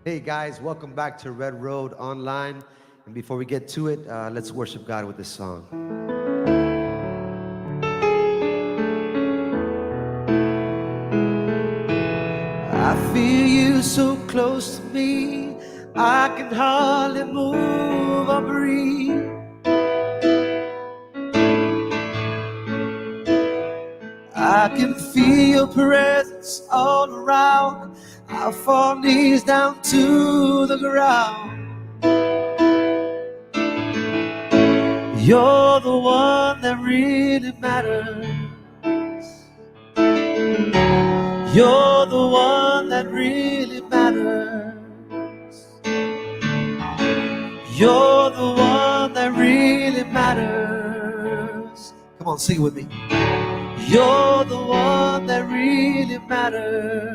Hey guys, welcome back to Red Road Online. And before we get to it, let's worship God with this song. I feel you so close to me, I can hardly move or breathe. I can feel your presence all around. I fall knees down to the ground. You're the one that really matters. You're the one that really matters. You're the one that really matters. Come on, sing it with me. You're the one that really matters.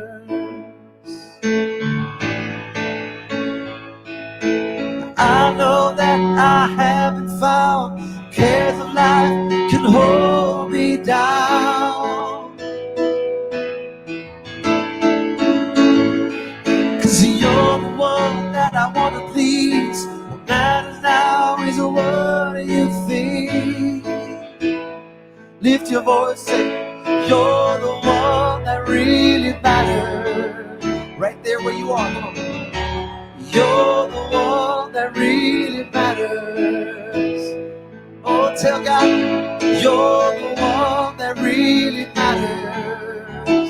I know that I haven't found cares of life can hold me down. 'Cause you're the one that I want to please. What matters now is what you think. Lift your voice, say, you're the one that really matters. Right there where you are, come on. You're the one that really matters. Oh, tell God, you're the one that really matters.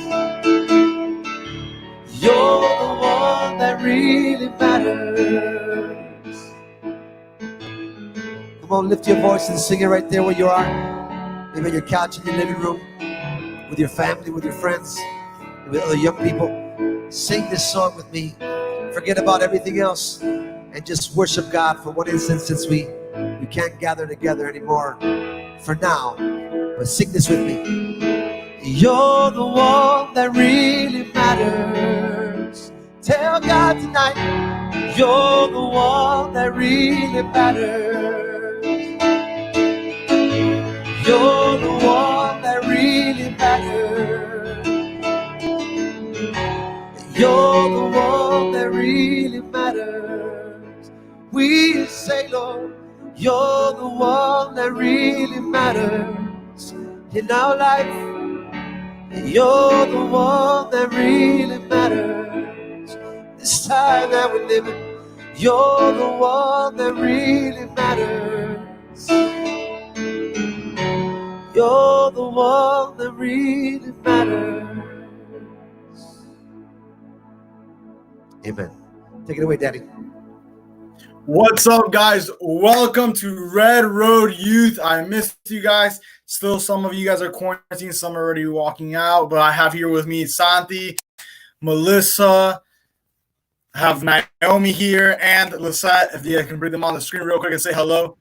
You're the one that really matters. Come on, lift your voice and sing it right there where you are. Maybe on your couch in your living room, with your family, with your friends, with other young people. Sing this song with me. Forget about everything else and just worship God for one instant, since we can't gather together anymore for now. But sing this with me. You're the one that really matters. Tell God tonight, you're the one that really matters. You're the one that really matters. You're the one that really matters. We say, Lord, you're the one that really matters in our life. You're the one that really matters. This time that we live in, you're the one that really matters. You're the one that really matters. Amen. Take it away, Daddy. What's up, guys? Welcome to Red Road Youth. I missed you guys. Still, some of you guys are quarantined, some are already walking out, but I have here with me Santi, Melissa, I have Naomi here, and Lisset. If you can bring them on the screen real quick and say hello.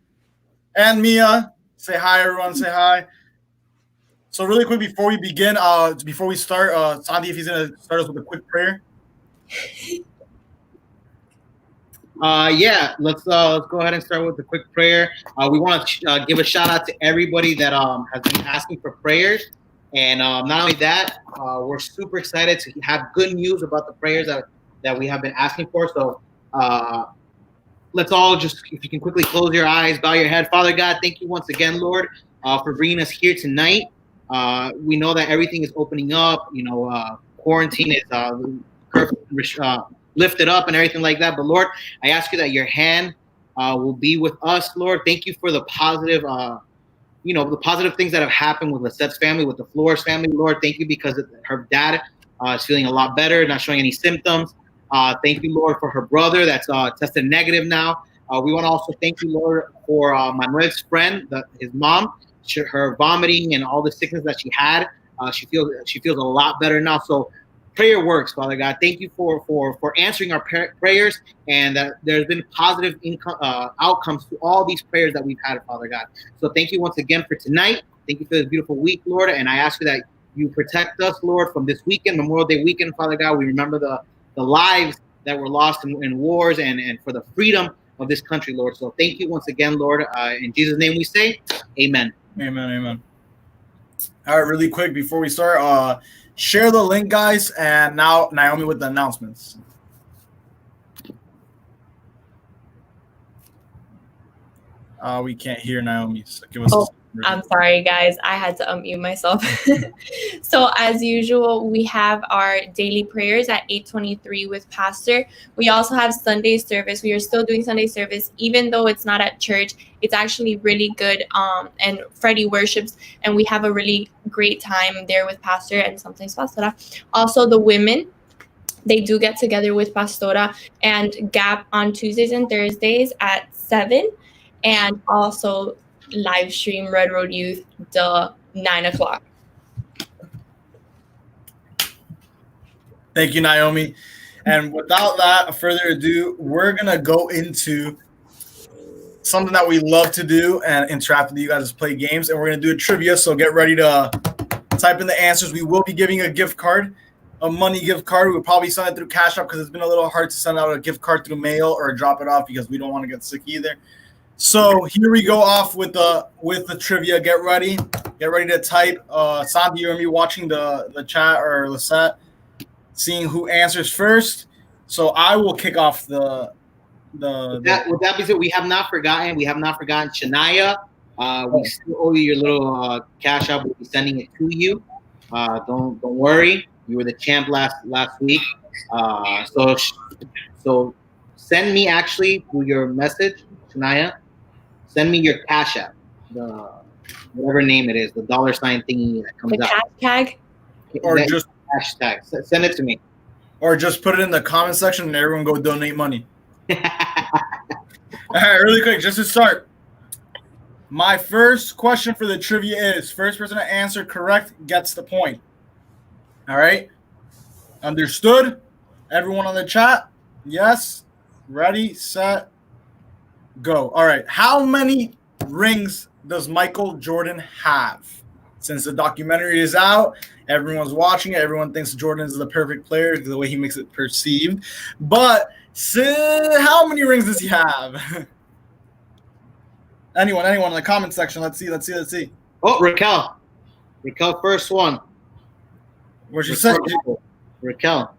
And Mia. Say hi, everyone. Say hi. So really quick before we begin, before we start, Santi, if he's going to start us with a quick prayer. Let's go ahead and start with a quick prayer. We want to give a shout out to everybody that has been asking for prayers, and not only that, we're super excited to have good news about the prayers that we have been asking for. So let's all just, if you can quickly close your eyes, bow your head. Father God, thank you once again, Lord, for bringing us here tonight. We know that everything is opening up. Quarantine is lifted up and everything like that. But Lord, I ask you that your hand will be with us, Lord. Thank you for the positive, the positive things that have happened with Lissette's family, with the Flores family, Lord. Thank you because her dad is feeling a lot better, not showing any symptoms. Thank you, Lord, for her brother that's tested negative now. We want to also thank you, Lord, for Manuel's friend, his mom, her vomiting and all the sickness that she had. She feels a lot better now. So prayer works, Father God. Thank you for answering our prayers, and that there's been positive outcomes to all these prayers that we've had, Father God. So thank you once again for tonight. Thank you for this beautiful week, Lord, and I ask you that you protect us, Lord, from this weekend, Memorial Day weekend, Father God. We remember the lives that were lost in wars and for the freedom of this country, Lord. So thank you once again, Lord. In Jesus' name we say, amen. Amen, amen. All right, really quick before we start, share the link, guys, and now Naomi with the announcements. We can't hear Naomi. So give us I'm sorry, guys. I had to unmute myself. So as usual, we have our daily prayers at 8:23 with Pastor. We also have Sunday service. We are still doing Sunday service, even though it's not at church. It's actually really good. And Freddie worships, and we have a really great time there with Pastor and sometimes Pastora. Also, the women, they do get together with Pastora and Gap on Tuesdays and Thursdays at 7, and also Livestream Red Road Youth the 9 o'clock. Thank you, Naomi. And without that further ado, we're gonna go into something that we love to do and interact with you guys, is play games, and we're gonna do a trivia. So get ready to type in the answers. We will be giving a gift card, a money gift card. We'll probably send it through Cash App because it's been a little hard to send out a gift card through mail or drop it off because we don't want to get sick either. So here we go off with the trivia. Get ready to type. Santi, you're gonna be watching the chat, or Lisset, seeing who answers first. So I will kick off the. With that being said, we have not forgotten Shania. We still owe you your little Cash App. We'll be sending it to you. Don't worry. You were the champ last week. So send me actually through your message, Shania. Send me your Cash App, the whatever name it is, the $sign thingy that comes out. The hashtag? Or just hashtag. Send it to me. Or just put it in the comment section and everyone go donate money. All right, really quick, just to start. My first question for the trivia is, first person to answer correct gets the point. All right? Understood? Everyone on the chat? Yes? Ready, set, go. All right. How many rings does Michael Jordan have? Since the documentary is out, everyone's watching it. Everyone thinks Jordan is the perfect player, the way he makes it perceived. But how many rings does he have? Anyone in the comment section. Let's see. Oh, Raquel, first one. Where'd she say? Raquel.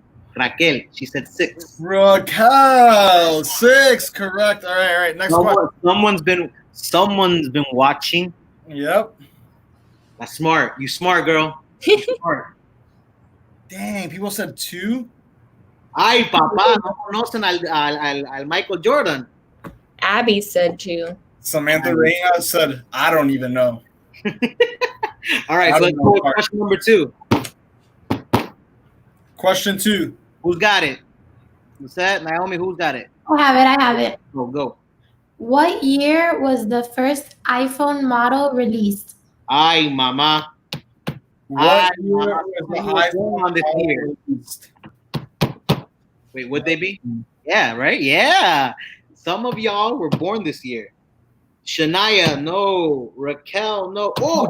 She said 6. Raquel, 6, correct. All right. Next one. Someone's been watching. Yep. That's smart. You smart, girl. You smart. Dang, people said 2. Ay, papá, no conocen al Michael Jordan. Abby said 2. Samantha Reina said, I don't even know. All right, so let's go with question number 2. Question 2. Who's got it? Lisset, Naomi, who's got it? I have it. Go. What year was the first iPhone model released? Ay, mama. What I- year was the iPhone on this year. released? Wait, would they be? Yeah, right? Yeah. Some of y'all were born this year. Shania, no. Raquel, no. Oh,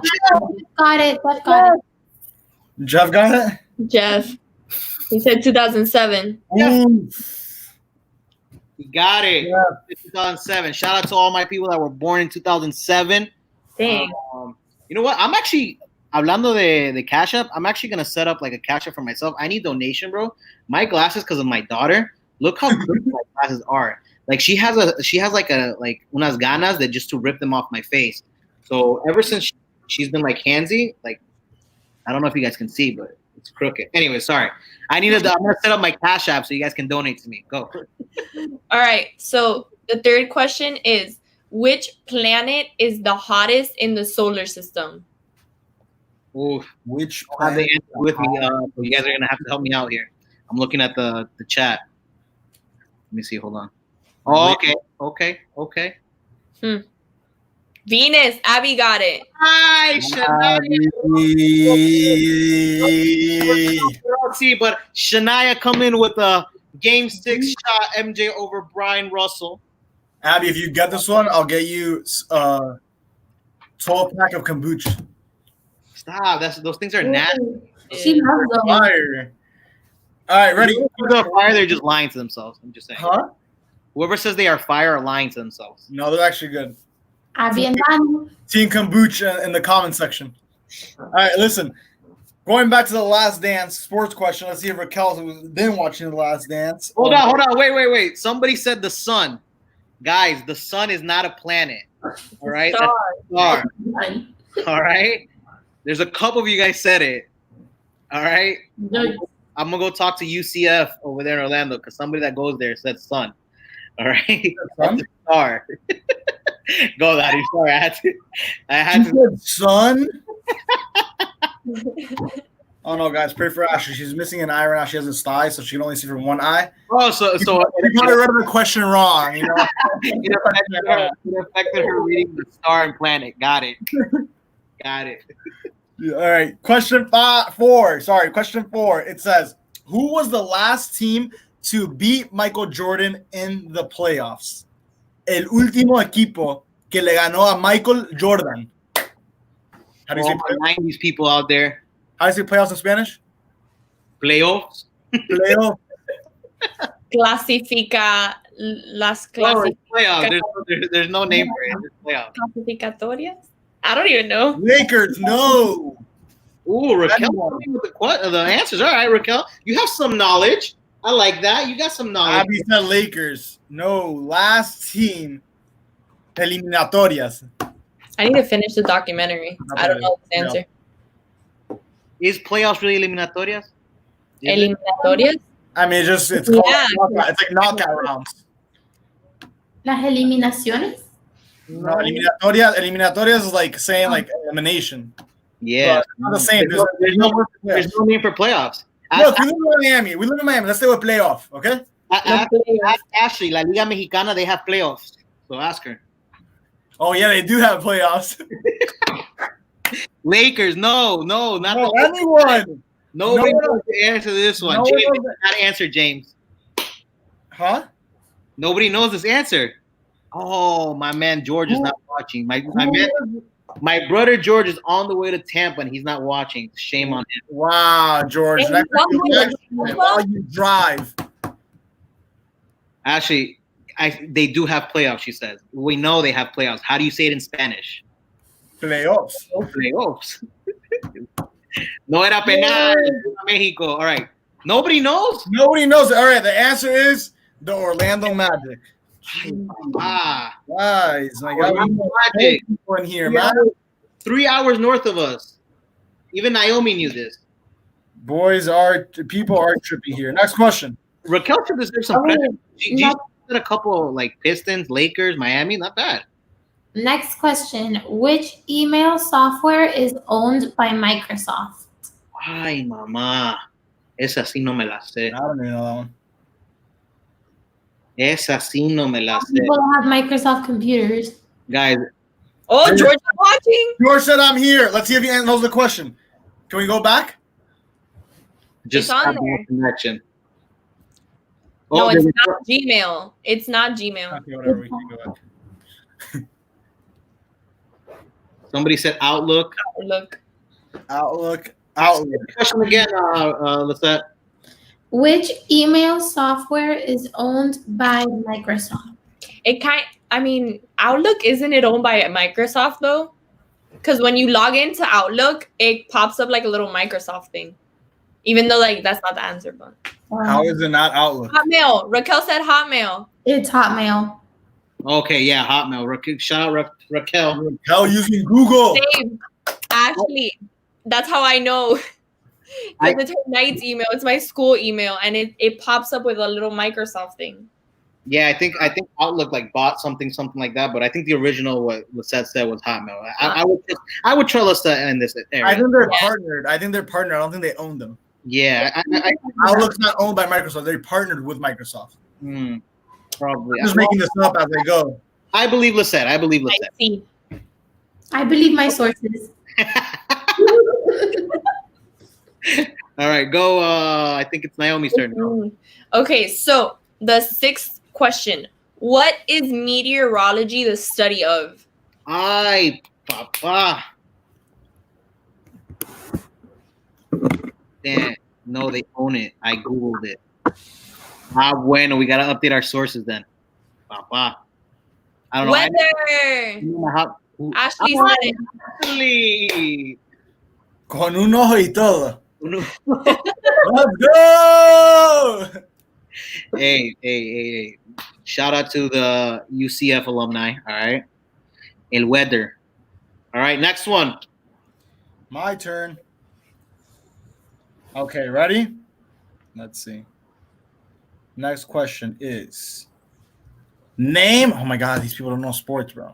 Got it. Jeff got it. Jeff got it? Jeff. He said 2007. Yeah. Ooh. he got it. Yeah. 2007. Shout out to all my people that were born in 2007. Dang. You know what? I'm actually, hablando de Cash App, I'm actually going to set up like a Cash App for myself. I need donation, bro. My glasses, because of my daughter, look how good my glasses are. Like she has like unas ganas that just to rip them off my face. So ever since she's been like handsy, like I don't know if you guys can see, but it's crooked. Anyway, sorry. I'm gonna set up my Cash App so you guys can donate to me. Go. All right. So the third question is, which planet is the hottest in the solar system? Ooh, Which I have the planet? answer with me. So you guys are gonna have to help me out here. I'm looking at the chat. Let me see. Hold on. Oh, okay. Venus. Abby got it. Hi, Shania. See, but Shania come in with a Game 6 shot. MJ over Brian Russell. Abby, if you get this one, I'll get you 12-pack of kombucha. Stop. Those things are nasty. She loves them. Fire. All right, ready? Whoever are fire, they're just lying to themselves. I'm just saying. Huh? Whoever says they are fire are lying to themselves. No, they're actually good. Abby and Dany. Team kombucha in the comment section. All right, listen. Going back to the Last Dance sports question. Let's see if Raquel's been watching the Last Dance. Hold on. Wait. Somebody said the sun. Guys, the sun is not a planet. All right? Star. That's a star. All right? There's a couple of you guys said it. All right? I'm going to go talk to UCF over there in Orlando because somebody that goes there said sun. All right? That's a star. Go, Daddy. Sorry, I had to. Son. Oh no, guys! Pray for Ashley. She's missing an eye right now. She has a sty, so she can only see from one eye. Oh, so You probably read the question wrong. You know. it affected her reading the star and planet. Got it. Yeah, all right. Question 4. Sorry, question 4. It says, "Who was the last team to beat Michael Jordan in the playoffs?" El último equipo que le ganó a Michael Jordan. How do you say All playoffs? my 90s people out there. How do you say playoffs in Spanish? Playoffs. Playoff. Clasifica las Playoffs. There's no name for it. It's playoffs. clasificatorias. I don't even know. Lakers. No. Ooh, Raquel with the answers. All right, Raquel. You have some knowledge. I like that. You got some knowledge. Abby said Lakers. No. Last team. Eliminatorias. I need to finish the documentary. I don't know the answer. Is playoffs really eliminatorias? Eliminatorias? I mean, it's called Yeah. knockout. It's like knockout rounds. Las eliminaciones. No, eliminatorias is like saying like elimination. Yeah. But it's not the same. There's no name for playoffs. Look, we live in Miami. Let's stay with playoff, okay? Ask Ashley, La Liga Mexicana, they have playoffs. So ask her. Oh yeah, they do have playoffs. Lakers, no, not No, the anyone. Nobody No, knows the answer to this one. no James, one knows not answer, James. Huh? Nobody knows this answer. Oh, my man George is not watching. My brother George is on the way to Tampa and he's not watching. Shame on him. Wow, George. Hey, Next welcome. while you drive. Actually, they do have playoffs, she says. We know they have playoffs. How do you say it in Spanish? Playoffs. Playoffs. No era penal. Mexico. All right. Nobody knows? Nobody knows it. All right, the answer is the Orlando Magic. Ah. Guys, my God. Orlando Magic. People in here, 3 man. hours, 3 hours north of us. Even Naomi knew this. People are trippy here. Next question. Raquel should deserve some Okay, credit. She next- did a couple like Pistons, Lakers, Miami. Not bad. Next question. Which email software is owned by Microsoft? Ay, mamá. Esa sí no me la sé. I don't even know that one. Esa sí no me la sé. People have Microsoft computers. Guys, Oh, George is watching. George said I'm here. Let's see if he knows the question. Can we go back? just It's on have there. more connection. No, Oh, it's there's not Gmail. It's not Gmail. Okay, whatever. We can go back. somebody said Outlook. Look. Outlook. Question again, Lisset. Which email software is owned by Microsoft? Outlook, isn't it owned by Microsoft though? Because when you log into Outlook, it pops up like a little Microsoft thing. Even though like that's not the answer, but How is it not Outlook? Hotmail. Raquel said Hotmail. It's Hotmail. Okay, yeah, Hotmail. Shout out Raquel. Hell, using Google. Same. Ashley. That's how I know. Because it's her Knight's email. It's my school email, and it pops up with a little Microsoft thing. Yeah, I think Outlook like bought something like that, but I think the original what Lisset said was Hotmail. I would trust Lisset in this area. I think they're partnered. I don't think they own them. Yeah, Outlook's not owned by Microsoft. They're partnered with Microsoft. probably. I'm just making this up as they go. I believe Lisset. I see. I believe my sources. All right, go. I think it's Naomi's turn. Okay, so the 6th question. What is meteorology the study of? Ay, papa. Damn, no, they own it. I Googled it. Bueno, we gotta update our sources then. Papa. I don't know. Weather. Ashley said it. Ashley. Con un ojo y todo. Uno- Let's go! Hey. Shout out to the UCF alumni. All right. El weather. All right, next one. My turn. Okay, ready? Let's see. Next question is name. Oh my God, these people don't know sports, bro.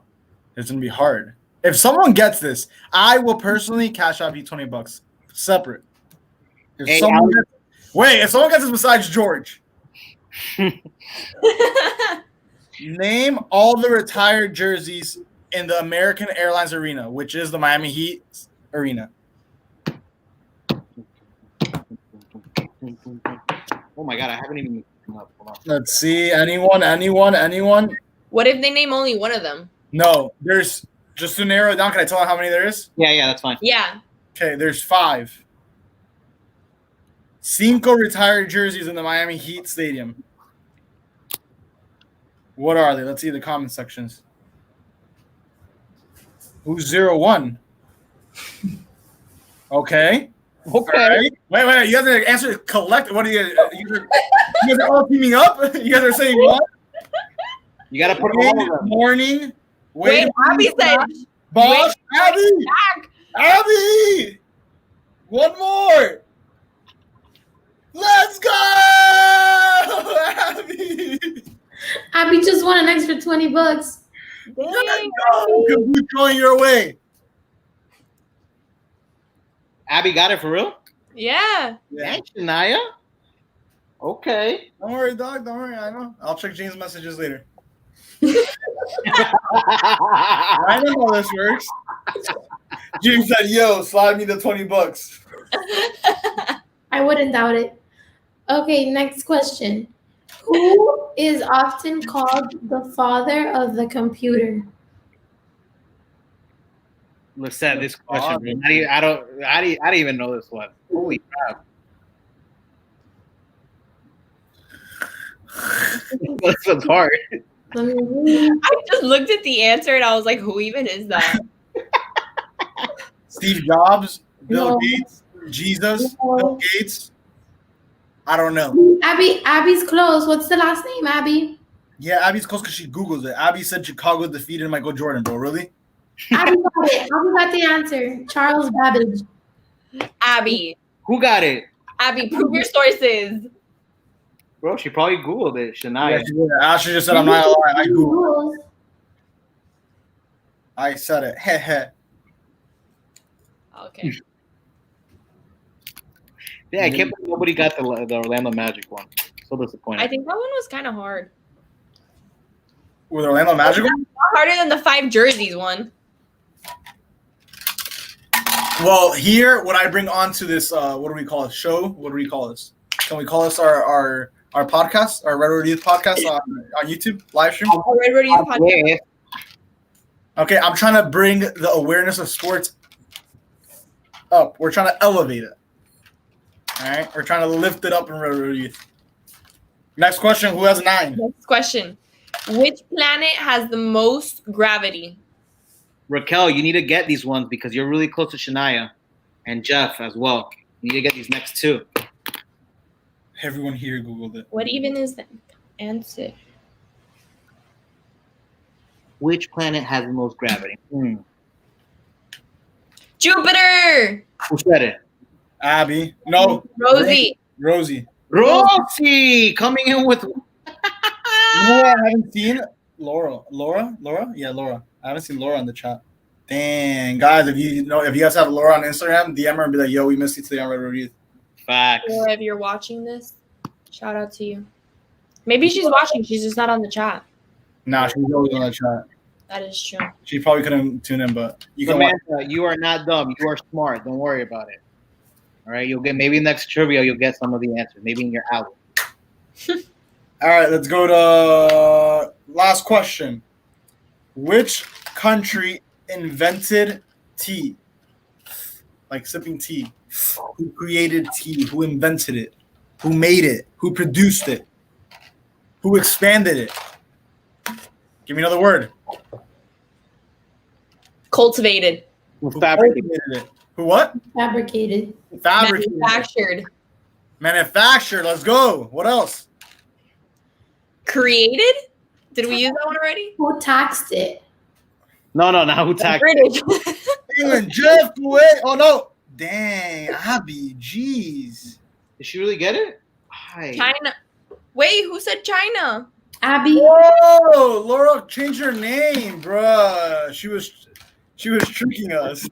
It's gonna be hard. If someone gets this, I will personally cash out you $20 separate. If someone gets this besides George, name all the retired jerseys in the American Airlines Arena, which is the Miami Heat arena. Oh my God, I haven't even come up. Hold on. Let's see. Anyone? What if they name only one of them? No, there's just to narrow it down. Can I tell them how many there is? Yeah, that's fine. Yeah. Okay, there's 5. 5 retired jerseys in the Miami Heat Stadium. What are they? Let's see the comment sections. Who's 01? Okay. All right. Wait. You guys are answer collect. What are you guys are all teaming up? You guys are saying what? You gotta put all of them. Morning. Wait, Abby said. Boss. Abby. Back. Abby. One more. Let's go, Abby. Abby just won an extra $20. Let's go. Keep going your way. Abby got it for real? Yeah. Thanks, Shania. Okay. Don't worry, dog. Don't worry. I know. I'll check Jane's messages later. I know how this works. Jane said, "Yo, slide me the $20." I wouldn't doubt it. Okay, next question. Who is often called the father of the computer? Let's set this question. Man. I don't even know this one. Holy crap. This one's hard. Let me read. I just looked at the answer and I was like, who even is that? Steve Jobs, Bill No. Gates, Jesus, No. Bill Gates. I don't know. Abby's close. What's the last name, Abby? Yeah, Abby's close because she Googles it. Abby said Chicago defeated Michael Jordan, bro. Really? Abby got it. Abby got the answer. Charles Babbage. Abby. Who got it? Abby, prove your sources. Bro, she probably Googled it, Yeah, Shania. she did. Ashley just said I'm not lying. I Googled. Rules. I said it. Heh. Okay. Yeah, I can't believe nobody got the Orlando Magic one. So disappointed. I think that one was kind of hard. With Orlando Magic? Harder than the 5 jerseys one. Well, here, what I bring on to this, what do we call it? Show? What do we call this? Can we call this our podcast, our Red Road Youth podcast on YouTube, live stream? Red Road Youth podcast. Okay, I'm trying to bring the awareness of sports up. We're trying to elevate it. All right? We're trying to lift it up in Red Road Youth. Next question, who has 9? Next question. Which planet has the most gravity? Raquel, you need to get these ones because you're really close to Shania and Jeff as well. You need to get these next 2. Everyone here Googled it. What even is the answer? Which planet has the most gravity? Jupiter! Who said it? Abby. No. Rosie. Rosie. Rosie coming in with. You know what I haven't seen? Laura? Yeah, Laura. I haven't seen Laura on the chat. Dang, guys, if you guys have Laura on Instagram, DM her and be like, yo, we missed you today on Red Road Youth. Facts. Or if you're watching this, shout out to you. Maybe she's watching. She's just not on the chat. Nah, she's always on the chat. That is true. She probably couldn't tune in, but you can watch. Samantha, you are not dumb. You are smart. Don't worry about it. All right, you'll get maybe next trivia. You'll get some of the answers. Maybe in your alley. All right, let's go to last question. Which country invented tea? Like sipping tea. Who created tea? Who invented it? Who made it? Who produced it? Who expanded it? Give me another word. Cultivated. Who Who fabricated cultivated it? Who what? Fabricated. Fabricated. Manufactured. Manufactured. Let's go. What else? Created? Did we use that one already? Who taxed it? No, not who taxed. British. England. Jeff Kuwait. Oh no. Dang, Abby. Jeez. Did she really get it? Hi. China. Wait, who said China? Abby. Whoa, Laura changed her name, bruh. She was tricking us.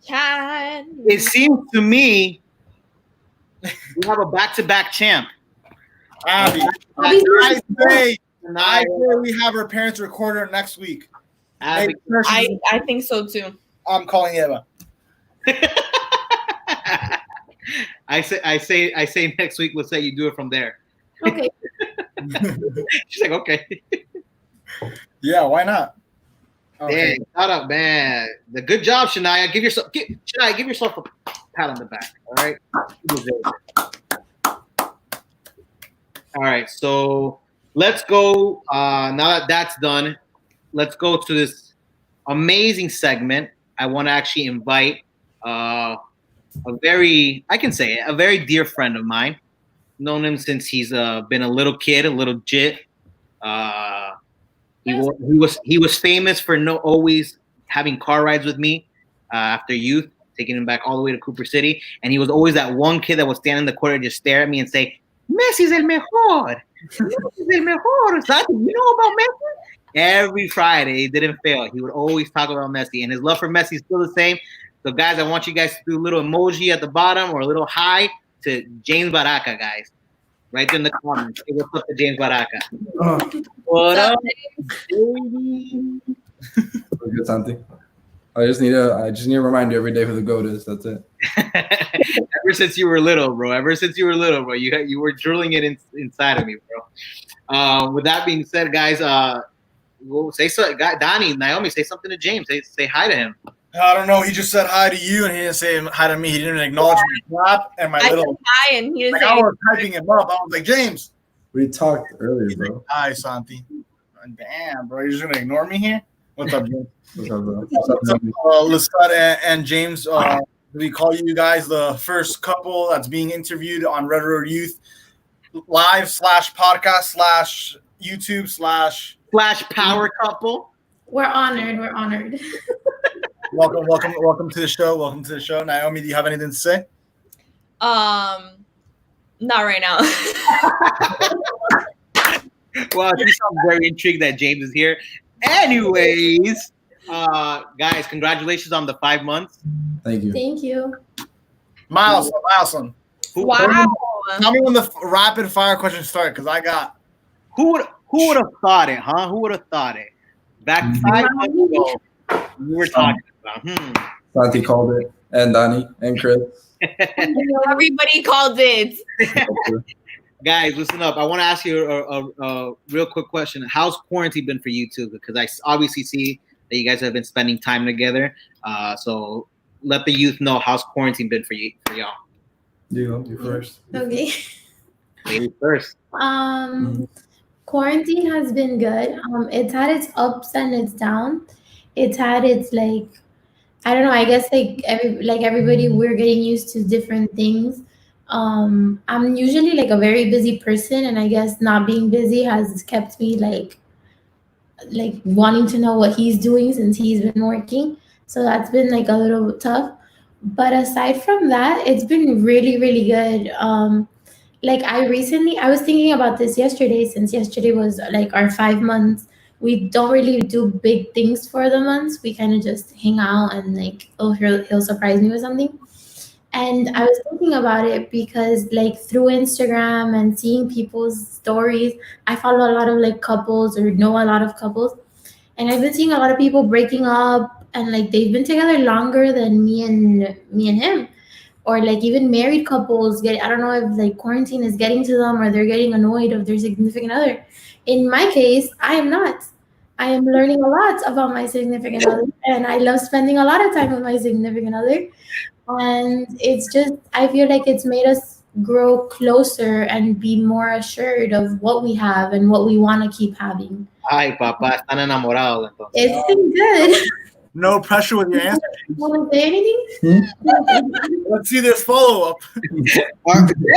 China. It seems to me we have a back-to-back champ. Abby, Abby's I say I, we have her parents record her next week. Abby, I think so too. I'm calling Eva. I say next week. Let's say you do it from there. Okay. She's like, okay. Yeah, why not? Okay. Dang, shout out, man. The good job, Shania. Give yourself a pat on the back. All right. You deserve it. All right. So let's go. Now that that's done, let's go to this amazing segment. I want to actually invite a very dear friend of mine. Known him since he's been a little kid, a little jit. He was famous for always having car rides with me after youth, taking him back all the way to Cooper City. And he was always that one kid that would stand in the corner and just stare at me and say, Messi's el mejor. Messi's el mejor. Something you know about Messi? Every Friday, it didn't fail. He would always talk about Messi. And his love for Messi is still the same. So, guys, I want you guys to do a little emoji at the bottom or a little hi to James Baraka, guys. Right there in the comments. Say what's up to James Baraka. What up, baby? Good, Santi. I just need to remind you every day who the GOAT is. That's it. Ever since you were little, bro. You were drilling it inside of me, bro. With that being said, guys, say so. Dany, Naomi, say something to James. Say hi to him. I don't know. He just said hi to you, and he didn't say hi to me. He didn't acknowledge my clap and my I little. said hi, and he didn't Like, say I was typing him up. I was like, James. We talked earlier, He's like, bro. hi, Santi. Damn, bro. You're just gonna ignore me here? What's up, James? What's up, bro? What's up, Lisset and James? We call you guys the first couple that's being interviewed on Red Road Youth live /podcast /YouTube / Power couple. We're honored. Welcome to the show. Welcome to the show. Naomi, do you have anything to say? Not right now. Well, you sound very intrigued that James is here. Anyways, guys, congratulations on the 5 months. Thank you. Thank you. Milestone. Wow. Tell me when the rapid fire questions start, because I got. Who would have thought it, huh? Who would have thought it? Back 5 months ago, we were talking about. Santi called it, and Dany, and Chris. Everybody called it. Guys, listen up. I want to ask you a real quick question. How's quarantine been for you two? Because I obviously see that you guys have been spending time together. So let the youth know, how's quarantine been for y'all. You first. Okay. Ladies first. Quarantine has been good. It's had its ups and its downs. It's had its like, I don't know. I guess like everybody, we're getting used to different things. I'm usually like a very busy person, and I guess not being busy has kept me like wanting to know what he's doing since he's been working. So that's been like a little tough. But aside from that, it's been really, really good. Like I was thinking about this yesterday, since yesterday was like our 5 months. We don't really do big things for the months. We kind of just hang out and like, oh, he'll surprise me with something. And I was thinking about it because like through Instagram and seeing people's stories, I follow a lot of like couples or know a lot of couples. And I've been seeing a lot of people breaking up, and like they've been together longer than me and him. Or like even married couples I don't know if like quarantine is getting to them or they're getting annoyed of their significant other. In my case, I am not. I am learning a lot about my significant other, and I love spending a lot of time with my significant other. And it's just, I feel like it's made us grow closer and be more assured of what we have and what we want to keep having. Ay, papá, están enamorados entonces. It's been good. No pressure with your answer. Want to say anything? Let's see this follow-up.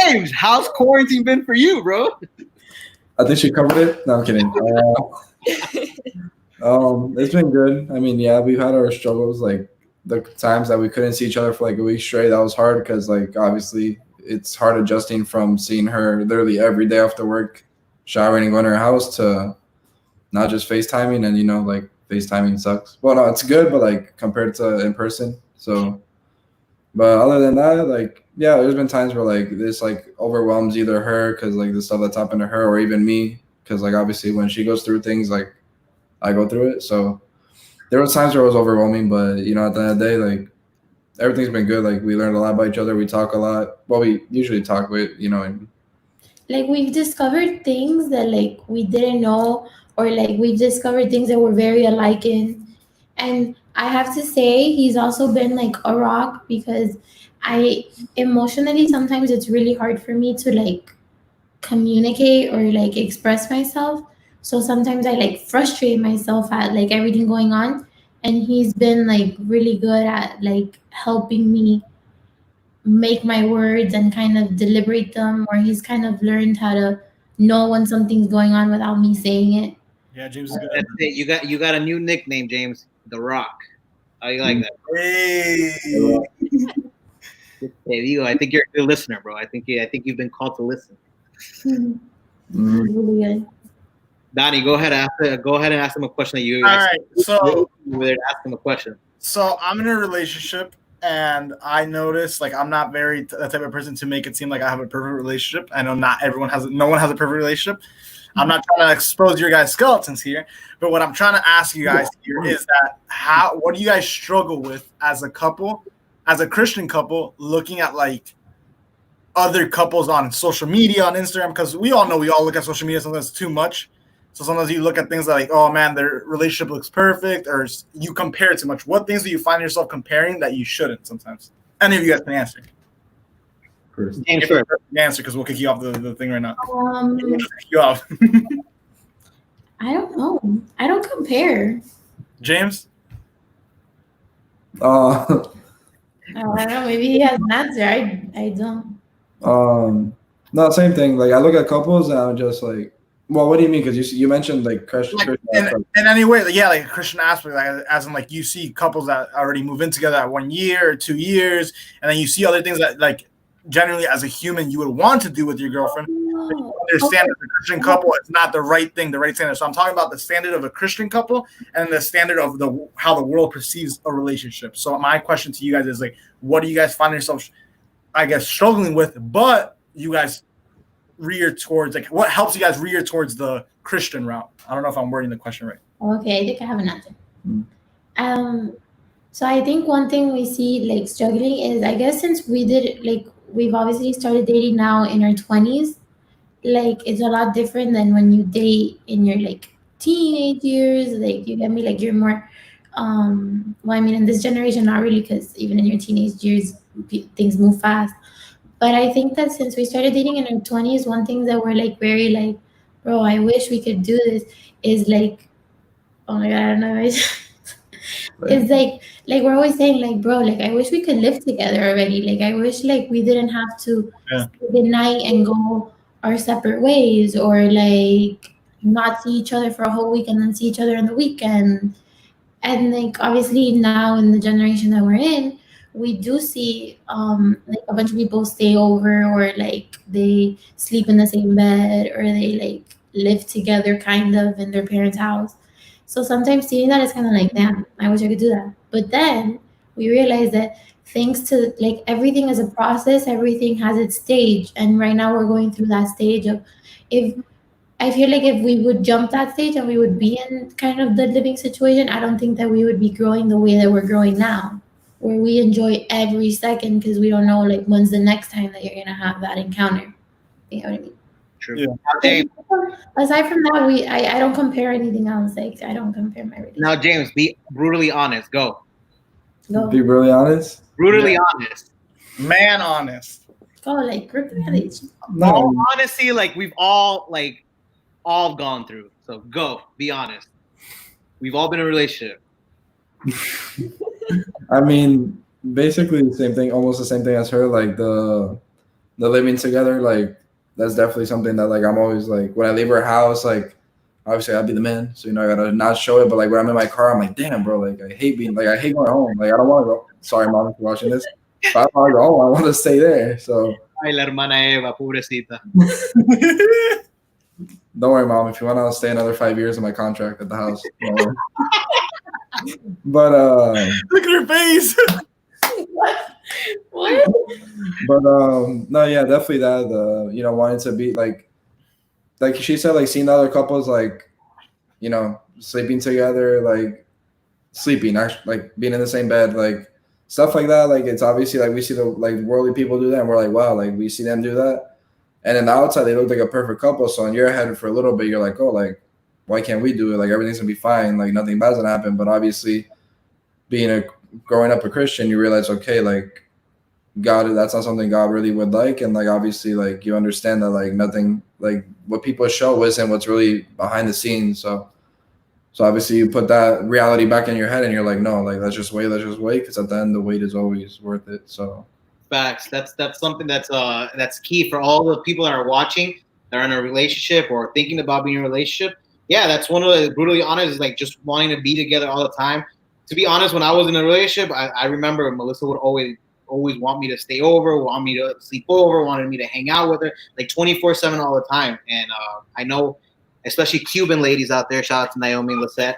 James, how's quarantine been for you, bro? I think she covered it. No, I'm kidding. It's been good. I mean, yeah, we've had our struggles, like the times that we couldn't see each other for like a week straight. That was hard because, like, obviously it's hard adjusting from seeing her literally every day after work, showering and going to her house, to not just FaceTiming. And, you know, like, FaceTiming sucks. Well, no, it's good, but like compared to in person. So, but other than that, like, yeah, there's been times where like this like overwhelms either her because like the stuff that's happened to her, or even me, because like obviously when she goes through things, like I go through it. So there was times where it was overwhelming, but you know, at the end of the day, like everything's been good. Like we learned a lot about each other. We talk a lot. Well, we usually talk with, you know. Like we've discovered things that like we didn't know, or like we've discovered things that we're very alike in. And I have to say, he's also been like a rock, because I emotionally, sometimes it's really hard for me to like communicate or like express myself. So sometimes I like frustrate myself at like everything going on. And he's been like really good at like helping me make my words and kind of deliberate them, or he's kind of learned how to know when something's going on without me saying it. Yeah, James is good. That's it. You got a new nickname, James. The Rock. How you like that? Hey. Hey, Diego, I think you're a good listener, bro. I think you've been called to listen. Really good. Dany, go ahead and ask him a question that you. All right, so you were there to ask him a question. So I'm in a relationship, and I noticed like I'm not very the type of person to make it seem like I have a perfect relationship. I know no one has a perfect relationship. I'm not trying to expose your guys' skeletons here, but what I'm trying to ask you guys here is that what do you guys struggle with as a couple, as a Christian couple, looking at like other couples on social media, on Instagram? Because we all know we all look at social media sometimes too much. So sometimes you look at things like, oh man, their relationship looks perfect, or you compare too much. What things do you find yourself comparing that you shouldn't sometimes? Any of you guys can answer. First. Answer, because we'll kick you off the thing right now. We'll kick you off. I don't know. I don't compare. James? I don't know. Maybe he has an answer. I don't. No, same thing. Like I look at couples and I'm just like, well, what do you mean? Because you mentioned like Christian. In any way, like, yeah, like a Christian aspect, like as in like you see couples that already move in together at 1 year or 2 years, and then you see other things that like generally as a human you would want to do with your girlfriend. Oh, Understand that the Christian couple is not the right thing, the right standard. So I'm talking about the standard of a Christian couple and the standard of how the world perceives a relationship. So my question to you guys is like, what do you guys find yourself, I guess, struggling with, but you guys rear towards, like, what helps you guys rear towards the Christian route? I don't know if I'm wording the question right. okay, I think I have an answer. So I think one thing we see like struggling is, I guess, since we've obviously started dating now in our 20s, like it's a lot different than when you date in your like teenage years. Like, you get me? Like, you're more well, I mean, in this generation not really, because even in your teenage years things move fast. But I think that since we started dating in our 20s, one thing that we're like very like, bro, I wish we could do this, is like, oh my god, I don't know. It's like we're always saying like, bro, like I wish we could live together already. Like, I wish like we didn't have to Yeah. say goodnight and go our separate ways, or like not see each other for a whole week and then see each other on the weekend. And like obviously now in the generation that we're in, we do see like a bunch of people stay over, or like they sleep in the same bed, or they like live together kind of in their parents' house. So sometimes seeing that is kind of like, damn, I wish I could do that. But then we realize that thanks to like everything is a process, everything has its stage, and right now we're going through that stage of, if I feel like if we would jump that stage and we would be in kind of the living situation, I don't think that we would be growing the way that we're growing now, where we enjoy every second because we don't know like when's the next time that you're gonna have that encounter. You know what I mean? True. Yeah. Now, James, Aside from that, I don't compare anything else. Like, I don't compare my relationship. now, James, be brutally honest. Go. Go, Be really honest. Brutally honest. Man honest. go, like rip the head. All honesty, like we've all gone through. So go, be honest. We've all been in a relationship. I mean, basically the same thing, almost the same thing as her. Like the living together, like that's definitely something that like I'm always like, when I leave her house, like obviously I'll be the man, so I gotta not show it. But like when I'm in my car, I'm like, damn, bro, like I hate going home. Like I don't want to go. Sorry, mom, if you're watching this. If I want to go home, I want to stay there. So Ay, la hermana Eva, pobrecita. don't worry, mom. If you want to stay another 5 years in my contract at the house. Don't worry. But Look at her face. What? but no, yeah, definitely that wanting to be like she said, like seeing the other couples like sleeping together, like sleeping, actually, like being in the same bed, like stuff like that. Like it's obviously like we see the like worldly people do that, and we're like, wow, like we see them do that, and then the outside they look like a perfect couple. So in your head for a little bit, you're like, oh, like why can't we do it? Like everything's gonna be fine, like nothing bad's gonna happen. But obviously, growing up a Christian, you realize, okay, like God, that's not something God really would like, and like obviously, like you understand that like nothing, like what people show isn't what's really behind the scenes. So obviously you put that reality back in your head, and you're like, no, like let's just wait, because at the end the wait is always worth it. So Facts. That's something that's key for all the people that are watching, that are in a relationship or thinking about being in a relationship. Yeah, that's one of the brutally honest, is like just wanting to be together all the time. To be honest, when I was in a relationship, I remember Melissa would always want me to stay over, want me to sleep over, wanted me to hang out with her, like 24/7 all the time. And I know, especially Cuban ladies out there, shout out to Naomi and Lisset.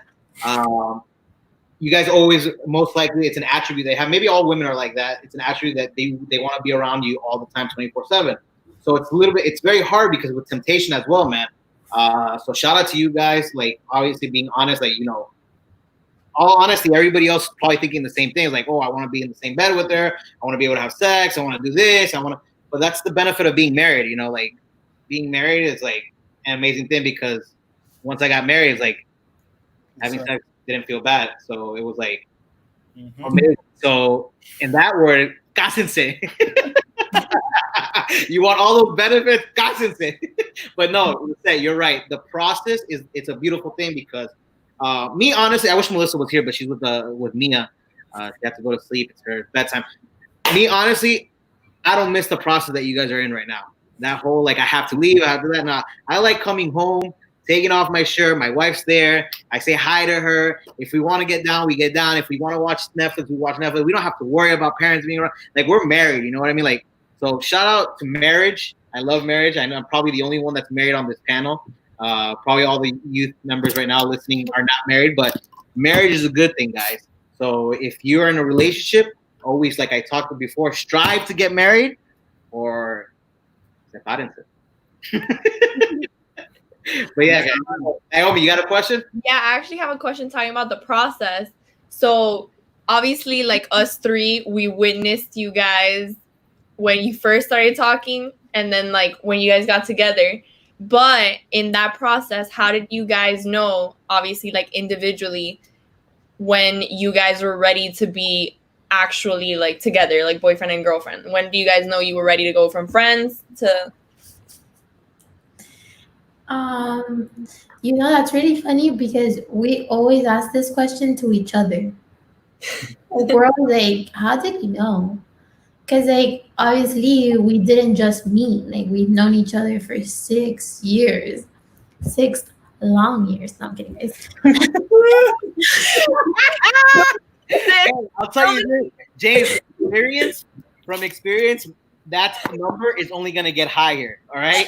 You guys always, most likely, it's an attribute they have. Maybe all women are like that. It's an attribute that they want to be around you all the time, 24/7. So it's very hard because with temptation as well, man. So shout out to you guys, like obviously being honest, like all honesty, everybody else probably thinking the same thing. It's like, oh, I want to be in the same bed with her. I want to be able to have sex. I want to do this. But that's the benefit of being married. Like being married is like an amazing thing, because once I got married, it's like having sex didn't feel bad. So it was like amazing. So in that word, cásense. You want all those benefits, cásense. But no, you're right. The process it's a beautiful thing, because me, honestly, I wish Melissa was here, but she's with Mia. She has to go to sleep. It's her bedtime. Me, honestly, I don't miss the process that you guys are in right now. That whole, like, I have to leave, I have to do that. No, I like coming home, taking off my shirt. My wife's there. I say hi to her. If we want to get down, we get down. If we want to watch Netflix, we watch Netflix. We don't have to worry about parents being around. Like, we're married, you know what I mean? Like, So shout out to marriage. I love marriage. I know I'm probably the only one that's married on this panel. Probably all the youth members right now listening are not married, but marriage is a good thing, guys. So if you're in a relationship, always, like I talked about before, strive to get married or sepárense. But yeah, guys. Naomi, you got a question? Yeah, I actually have a question talking about the process. So obviously, like us three, we witnessed you guys when you first started talking and then like when you guys got together. But in that process, how did you guys know, obviously like individually, when you guys were ready to be actually like together, like boyfriend and girlfriend? When do you guys know you were ready to go from friends to... That's really funny because we always ask this question to each other. Like, we're always like, how did you know? Because, like, obviously we didn't just meet. Like, we've known each other for 6 years. 6 long years. No, I'm kidding, guys. Hey, I'll tell you this, James, from experience, that number is only going to get higher, all right?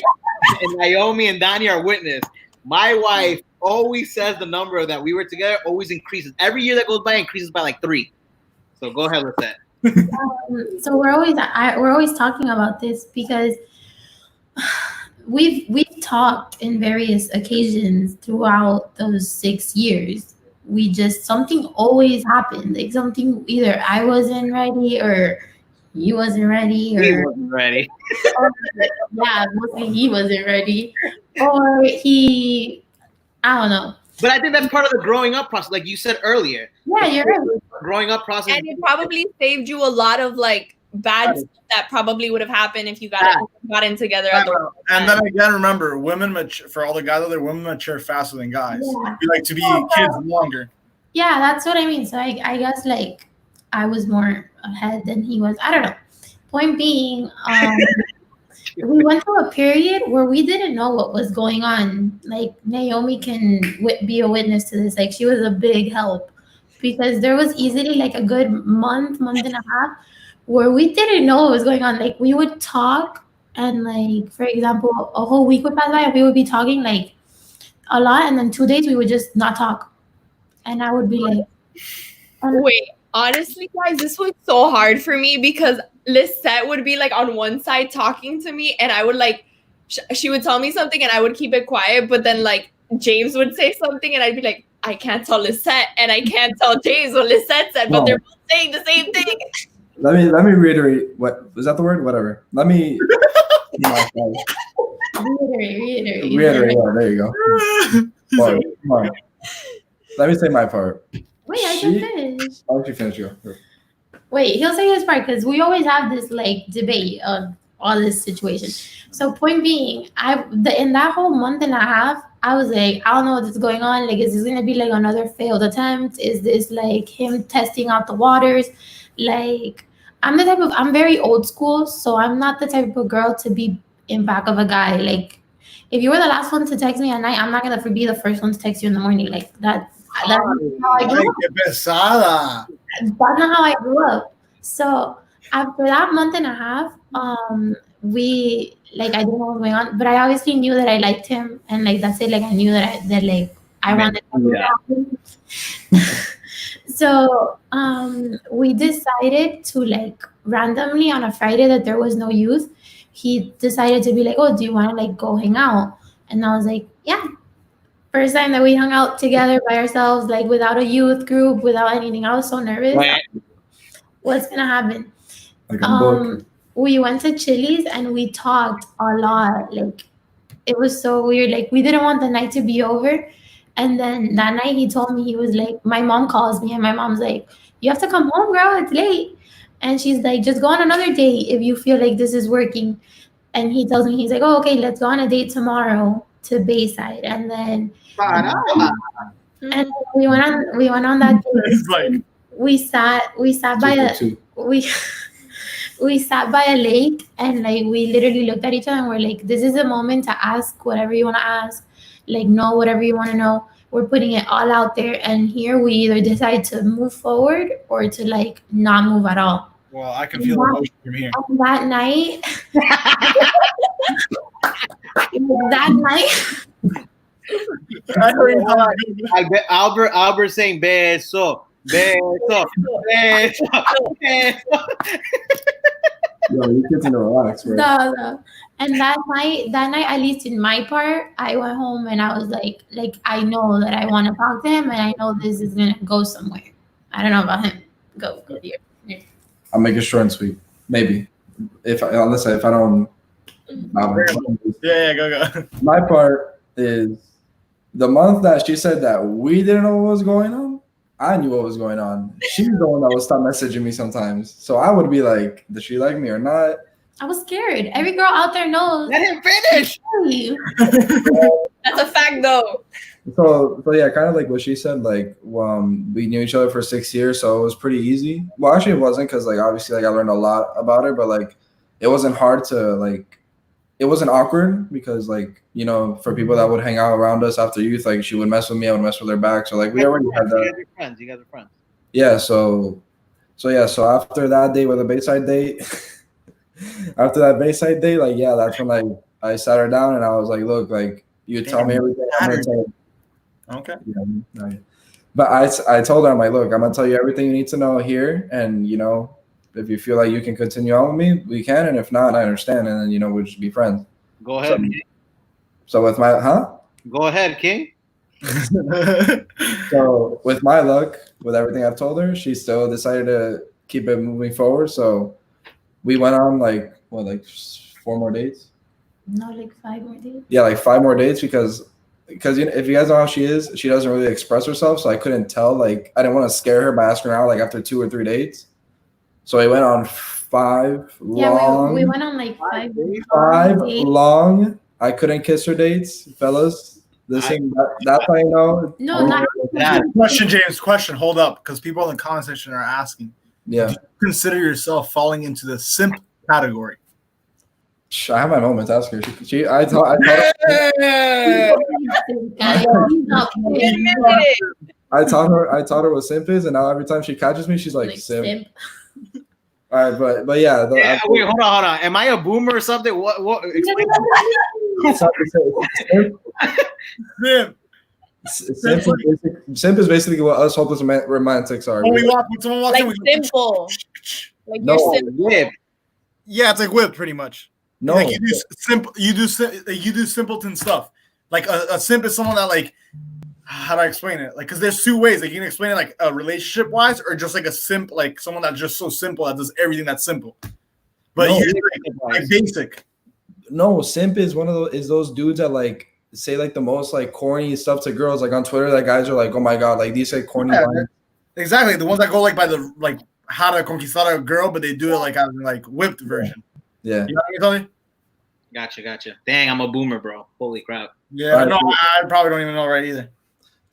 And Naomi and Dany are witness. My wife always says the number that we were together always increases. Every year that goes by increases by like 3. So go ahead with that. So we're always talking about this because we've talked in various occasions throughout those 6 years. We just, something always happened. Like something, either I wasn't ready or he wasn't ready, or He wasn't ready. yeah, mostly he wasn't ready, or he, I don't know. But I think that's part of the growing up process, like you said earlier. Yeah, you're right. Growing up process. And it probably saved you a lot of like bad stuff that probably would have happened if you got in together. And then again, remember, women mature, for all the guys out there, women mature faster than guys. Yeah. We like to be kids longer. Yeah, that's what I mean. So I guess like I was more ahead than he was. I don't know. Point being, we went through a period where we didn't know what was going on. Like Naomi can be a witness to this. Like she was a big help because there was easily like a good month and a half where we didn't know what was going on. Like we would talk and like, for example, a whole week would pass by and we would be talking like a lot. And then 2 days we would just not talk. And I would be like, wait, honestly, guys, this was so hard for me because Lisset would be like on one side talking to me and I would like, she would tell me something and I would keep it quiet. But then like James would say something and I'd be like, I can't tell Lisset and I can't tell James what Lisset said, but they're both saying the same thing. Let me reiterate. What was that the word? Whatever. Let me reiterate. Yeah, there you go. Come on. Let me say my part. Wait, I can finish. I'll let you finish. Go. Wait, he'll say his part because we always have this like debate of all this situation. So point being, in that whole month and a half, I was like, I don't know what's going on. Like, is this gonna be like another failed attempt? Is this like him testing out the waters? Like, I'm very old school, so I'm not the type of girl to be in back of a guy. Like, if you were the last one to text me at night, I'm not gonna be the first one to text you in the morning. Like that. That's how I grew up. That's not how I grew up. So after that month and a half, we like, I didn't know what was going on, but I obviously knew that I liked him, and like that's it. Like I knew that I wanted to happen. So we decided to like randomly on a Friday that there was no youth. He decided to be like, oh, do you want to like go hang out? And I was like, yeah. First time that we hung out together by ourselves, like without a youth group, without anything. I was so nervous. What's gonna happen? We went to Chili's and we talked a lot. Like it was so weird. Like we didn't want the night to be over. And then that night he told me, he was like, my mom calls me and my mom's like, you have to come home, girl, it's late. And she's like, just go on another date if you feel like this is working. And he tells me, he's like, oh, okay, let's go on a date tomorrow to Bayside. And then we went on that date. We sat by a lake and like we literally looked at each other and we're like, this is a moment to ask whatever you want to ask, like know whatever you want to know. We're putting it all out there, and here we either decide to move forward or to like not move at all. Well, I can feel emotion from here. That night, I know you're talking I bet Albert saying beso. Beso. Yo, you kids need to relax, bro. No. And that night, at least in my part, I went home and I was like I know that I want to talk to him, and I know this is gonna go somewhere. I don't know about him. Go here. I'll make it short and sweet. Maybe. If I don't. Yeah, go. My part is the month that she said that we didn't know what was going on. I knew what was going on. She's the one that would stop messaging me sometimes. So I would be like, does she like me or not? I was scared. Every girl out there knows. Let him finish. That's a fact, though. So yeah, kind of like what she said. Like, we knew each other for 6 years, so it was pretty easy. Well, actually, it wasn't, because like obviously, like I learned a lot about her, but like it wasn't hard to like. It wasn't awkward because like, you know, for people that would hang out around us after youth, like she would mess with me, I would mess with her back. So like we already had that. You guys are friends. Yeah. So after that day with a Bayside date, like yeah, that's when like I sat her down and I was like, look, like you tell me everything. I'm gonna tell you. Okay. Yeah, but I told her, I'm like, look, I'm gonna tell you everything you need to know here, and you know, if you feel like you can continue on with me, we can, and if not, I understand, and then you know we'll just be friends. Go ahead. So with my Go ahead, King. So with my luck, with everything I've told her, she still decided to keep it moving forward. So we went on like 4 more dates. No, like 5 more days. Yeah, like 5 more dates because you know, if you guys know how she is, she doesn't really express herself. So I couldn't tell. Like I didn't want to scare her by asking her out like after 2 or 3 dates. So we went on 5 long. We went on like 5 days. 5 long. I couldn't kiss her dates, fellas. That's how you know. No, not Question, James. Question. Hold up, because people in the comment section are asking. Yeah. Do you consider yourself falling into the simp category? I have my moments. Ask her. I told her what simp is, and now every time she catches me, she's like simp. All right, but yeah. Wait, hold on. Am I a boomer or something? What? Explain. Simp is basically what us hopeless romantics are. When someone walks in, Like simple. Like No, you're simple. Whip. yeah, it's like whip, pretty much. No, Like you do simpleton stuff. Like a simp is someone that like, how do I explain it? Like, because there's 2 ways. Like you can explain it like a relationship wise, or just like a simp, like someone that's just so simple that does everything that's simple. But No, usually like basic. no, simp is one of those dudes that like say like the most like corny stuff to girls like on Twitter. That guys are like, oh my god, like these say corny lines. Exactly, the ones that go like by the like how to conquistar a girl, but they do it like as in, like whipped version. Yeah. You know what I mean? Gotcha. Dang, I'm a boomer, bro. Holy crap. Yeah, Right. no, I probably don't even know right either.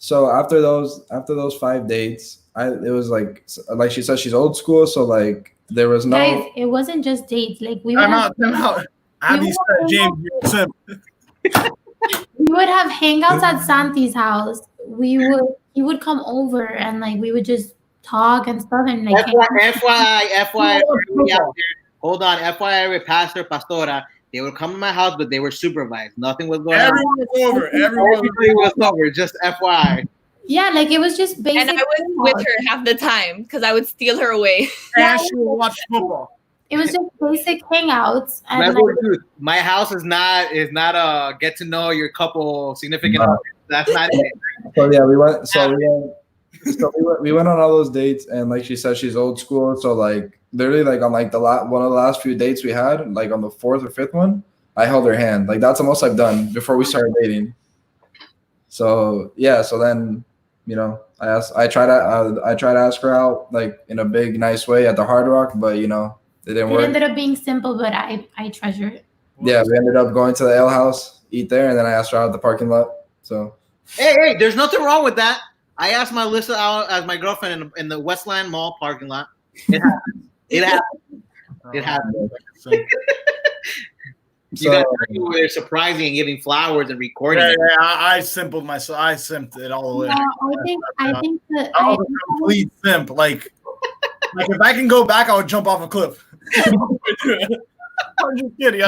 So after those 5 dates, it was like she said she's old school, so like there was no. Guys, it wasn't just dates. Like we would Time have, out. Abby said, James, you're simp. we would have hangouts at Santi's house. He would come over and like we would just talk and stuff and like FYI, hold on. FYI with Pastor Pastora, they would come to my house, but they were supervised. Nothing was going on. Everyone was over. Everyone was over. Just FYI. Yeah, like it was just basic. And I was with her half the time because I would steal her away. and she will watch football. It was just basic hangouts. And Remember, dude, my house is not a get to know your couple significant others. That's not it. So yeah, we went on all those dates, and like she said, she's old school. So like literally, like on like one of the last few dates we had, like on the 4th or 5th one, I held her hand. Like that's the most I've done before we started dating. So yeah, so then you know, I tried to ask her out like in a big nice way at the Hard Rock, but you know, it didn't work. It ended up being simple, but I treasure it. Yeah, we ended up going to the ale house, eat there, and then I asked her out at the parking lot. So Hey, there's nothing wrong with that. I asked my Melissa out as my girlfriend in the Westland Mall parking lot. It happened. It happened. You guys were surprising and giving flowers and recording. Yeah, I simpled myself. I simped it all the way. No, I think I was a complete simp. Like Like if I can go back, I would jump off a cliff. I'm just kidding.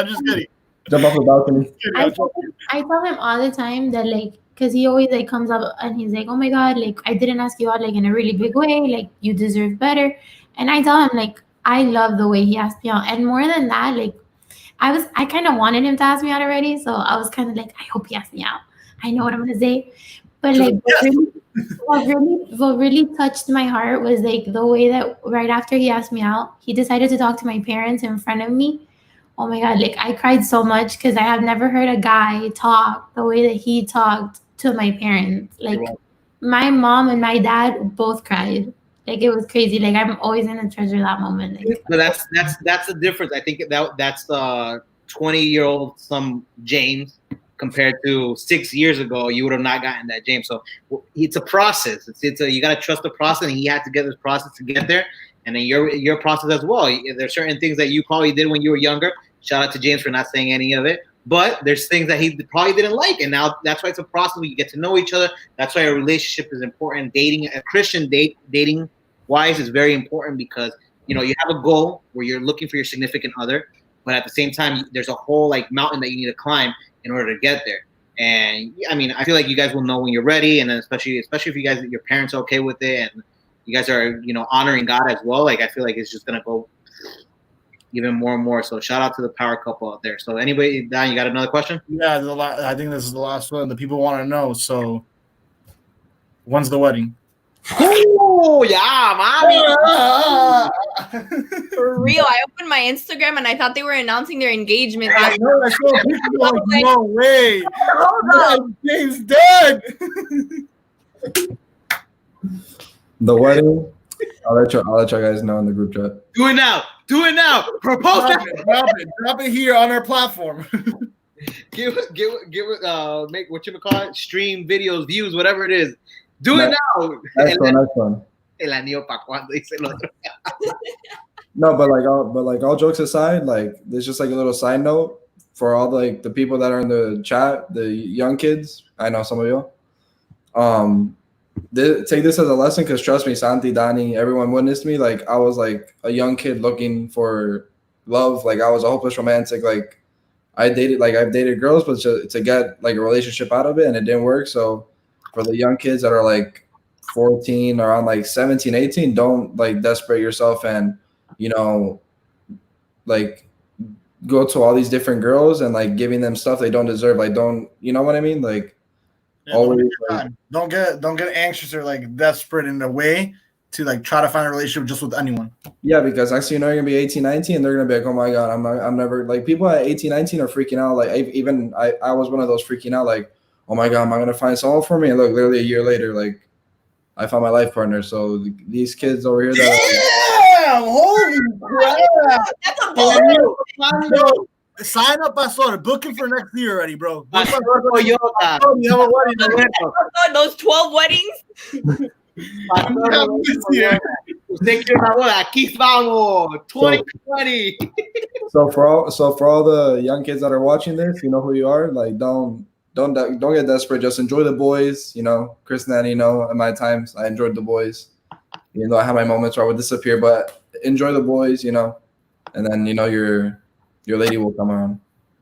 Jump off the balcony. I tell him all the time that like, cause he always like comes up and he's like, oh my god, like I didn't ask you out like in a really big way, like you deserve better. And I tell him like I love the way he asked me out, and more than that, like I kind of wanted him to ask me out already, so I was kind of like, I hope he asks me out. I know what I'm gonna say, but like what really touched my heart was like the way that right after he asked me out, he decided to talk to my parents in front of me. Oh my god, like I cried so much because I have never heard a guy talk the way that he talked to my parents. Like my mom and my dad both cried. Like it was crazy. Like I'm always gonna treasure that moment. Like, But that's the difference. I think that's the 20-year-old some James compared to 6 years ago. You would have not gotten that James. So it's a process. You got to trust the process, and he had to get this process to get there. And then your process as well. There's certain things that you probably did when you were younger. Shout out to James for not saying any of it. But there's things that he probably didn't like, and now that's why it's a process. You get to know each other. That's why a relationship is important. Dating, a Christian dating wise, is very important because you have a goal where you're looking for your significant other, but at the same time, there's a whole like mountain that you need to climb in order to get there. And I mean, I feel like you guys will know when you're ready, and then especially if you guys, your parents are okay with it, and you guys are honoring God as well. Like I feel like it's just gonna go even more and more. So shout out to the power couple out there. So anybody, Don, you got another question? Yeah, I think this is the last one. The people want to know. So when's the wedding? Oh yeah, mommy. For real, I opened my Instagram and I thought they were announcing their engagement. I know. I saw people like, no way. Hold up. James dead. The wedding. I'll let you guys know in the group chat. Do it now. Propose Drop it here on our platform. give make what you call it, stream videos, views, whatever it is. Do it now. Nice one. El anillo pa' cuando dice el otro. No, but all jokes aside, like there's just like a little side note for all the people that are in the chat, the young kids. I know some of you. Take this as a lesson, because trust me, Santi, Dany, everyone witnessed me. Like I was like a young kid looking for love. Like I was a hopeless romantic. Like I've dated girls, but to get like a relationship out of it, and it didn't work. So for the young kids that are like 14, around like 17, 18, don't like desperate yourself and like go to all these different girls and like giving them stuff they don't deserve. Like don't, you know what I mean? Like yeah, always like, don't get anxious or like desperate in a way to like try to find a relationship just with anyone. Yeah, because actually you're gonna be 18, 19, and they're gonna be like, oh my god, I'm never, like people at 18, 19 are freaking out. Like I was one of those freaking out, like, oh my god, am I gonna find someone for me? And look, literally a year later, like I found my life partner. So these kids over here that holy crap! That's a bold. Bro, sign up, I saw it. Booking for next year already, bro. Those 12 weddings. Aquí vamos, 2020. So for all the young kids that are watching this, you know who you are. Like don't get desperate. Just enjoy the boys. Chris and Annie know at my times I enjoyed the boys. I have my moments where I would disappear, but enjoy the boys. And then your lady will come around.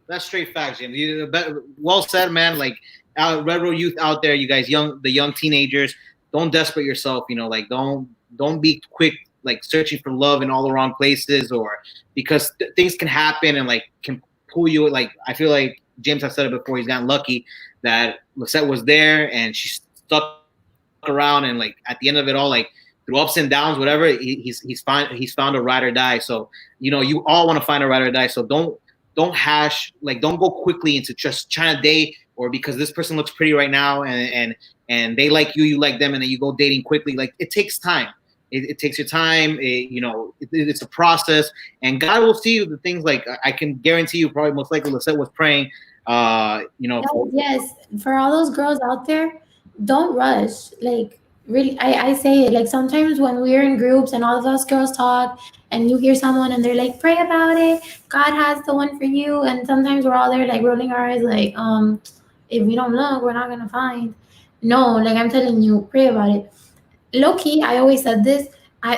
That's straight facts, James. Well said, man. Like Red Road youth out there, you guys, the young teenagers, don't desperate yourself. Like don't be quick, like searching for love in all the wrong places, or because things can happen and like can pull you. Like I feel like James has said it before. He's gotten lucky that Lisset was there and she stuck around, and like at the end of it all, like through ups and downs, whatever, he's found a ride or die. So you all want to find a ride or die. So don't go quickly into just trying to date, or because this person looks pretty right now and they like you like them, and then you go dating quickly. Like it takes time. It takes your time. It's a process, and God will see the things. Like I can guarantee you, probably most likely Lisset was praying. Yes, for all those girls out there, don't rush. Like really, I say it. Like sometimes when we're in groups and all of us girls talk, and you hear someone and they're like, pray about it. God has the one for you. And sometimes we're all there like rolling our eyes, like if we don't look, we're not gonna find. No, like I'm telling you, pray about it. Low key, I always said this.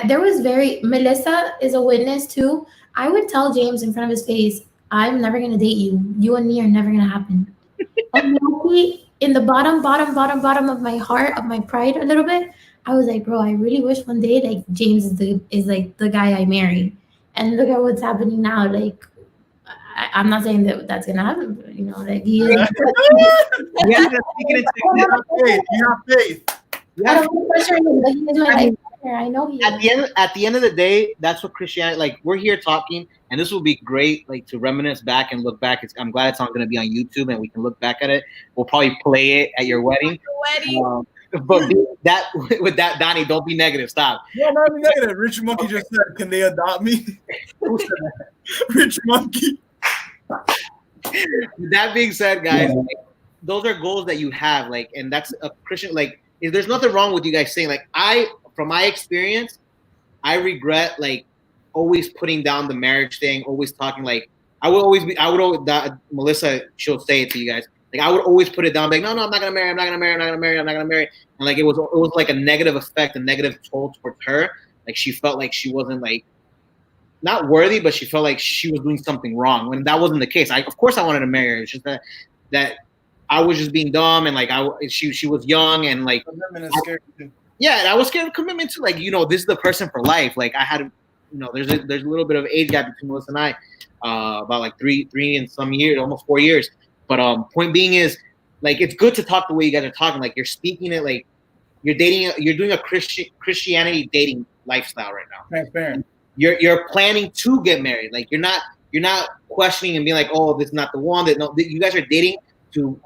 there was Melissa is a witness too. I would tell James in front of his face, I'm never gonna date you. You and me are never gonna happen. And low-key, in the bottom of my heart, of my pride a little bit, I was like, bro, I really wish one day like James is like the guy I marry. And look at what's happening now. Like I'm not saying that that's gonna happen, but, you know, like he is. Yeah, speaking into You have faith. You have faith. I don't want to pressure him, but he is my life partner. I know he is. at the end of the day, that's what Christianity. Like we're here talking, and this will be great. Like to reminisce back and look back. I'm glad it's not going to be on YouTube, and we can look back at it. We'll probably play it at your wedding. But that with that, Dany, don't be negative. Stop. No, not even negative. Rich Monkey just said, "Can they adopt me?" Who said that? Rich Monkey. With that being said, guys, like, those are goals that you have, like, and that's a Christian. Like, there's nothing wrong with you guys saying, like, from my experience, I regret like always putting down the marriage thing, always talking like I would always Melissa, she'll say it to you guys. Like I would always put it down, like, no, I'm not gonna marry, I'm not gonna marry, I'm not gonna marry, I'm not gonna marry. And like it was like a negative effect, a negative toll towards her. Like she felt like she wasn't like not worthy, but she felt like she was doing something wrong when that wasn't the case. Of course I wanted to marry her. It's just that I was just being dumb and like she was young and like Commitment is scary too. Yeah, and I was scared of commitment to like, you know, this is the person for life. Like I had, you know, there's a little bit of age gap between Melissa and I, about like three and some years, almost 4 years. But point being is, like, it's good to talk the way you guys are talking. Like you're speaking it, like you're doing a Christianity dating lifestyle right now. Transparent. You're planning to get married. Like you're not questioning and being like, oh, this is not the one. You guys are dating to